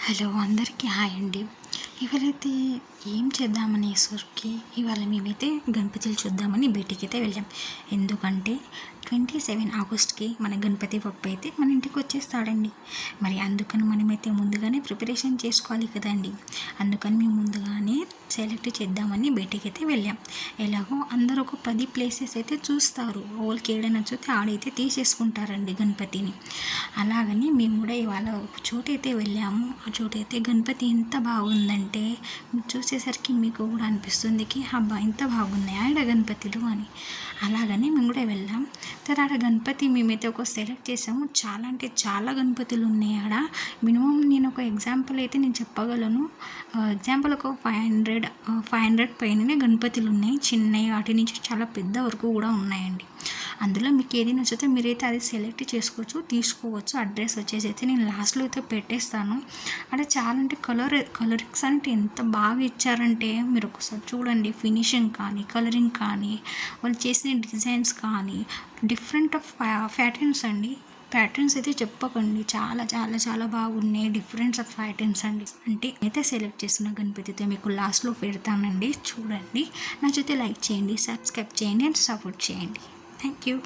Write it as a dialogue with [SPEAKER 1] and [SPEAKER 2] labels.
[SPEAKER 1] Hello అందరికీ hi అండి. ఇవాళైతే ఏం చేద్దామని సరికి ఇవాళ మేమైతే గణపతులు చూద్దామని బయటికైతే వెళ్ళాం. ఎందుకంటే 27 ఆగస్ట్కి మన గణపతి బప్ప అయితే మన ఇంటికి వచ్చేస్తాడండి. మరి అందుకని మనమైతే ముందుగానే ప్రిపరేషన్ చేసుకోవాలి కదండి. అందుకని మేము ముందుగానే సెలెక్ట్ చేద్దామని బయటికైతే వెళ్ళాం. ఎలాగో అందరూ ఒక 10 ప్లేసెస్ అయితే చూస్తారు. వాళ్ళకి ఏడ నచ్చితే ఆడైతే తీసేసుకుంటారండి గణపతిని. అలాగని మేము కూడా ఇవాళ ఒక చోటైతే వెళ్ళాము. ఆ చోటైతే గణపతి ఎంత బాగుందంటే చూసేసరికి మీకు కూడా అనిపిస్తుంది అబ్బా ఎంత బాగున్నాయి ఆడ గణపతులు అని. అలాగని మేము కూడా వెళ్ళాం. తర్వాత గణపతి మేమైతే ఒక సెలెక్ట్ చేసాము. చాలా అంటే చాలా గణపతులు ఉన్నాయి ఆడ. మినిమం నేను ఒక ఎగ్జాంపుల్ అయితే నేను చెప్పగలను. ఎగ్జాంపుల్ ఒక 500 పైననే గణపతులు ఉన్నాయి. చిన్నవి వాటి నుంచి చాలా పెద్ద వరకు కూడా ఉన్నాయండి. అందులో మీకు ఏది నచ్చితే మీరైతే అది సెలెక్ట్ తీసుకోవచ్చు. అడ్రస్ వచ్చేసి అయితే నేను లాస్ట్లో అయితే పెట్టేస్తాను. అంటే చాలా అంటే కలరింగ్స్ అంటే ఎంత బాగా ఇచ్చారంటే మీరు ఒకసారి చూడండి. ఫినిషింగ్ కానీ కలరింగ్ కానీ వాళ్ళు చేసిన డిజైన్స్ కానీ డిఫరెంట్ ఆఫ్ ప్యాటర్న్స్ అండి. ప్యాటర్న్స్ అయితే చెప్పకండి, చాలా చాలా చాలా బాగున్నాయి. డిఫరెంట్స్ ఆఫ్ ప్యాటర్న్స్ అండి. అంటే అయితే సెలెక్ట్ చేసిన గణపతి అయితే మీకు లాస్ట్లో పెడతానండి, చూడండి. నచ్చితే లైక్ చేయండి, సబ్స్క్రైబ్ చేయండి అండ్ సపోర్ట్ చేయండి. Thank you.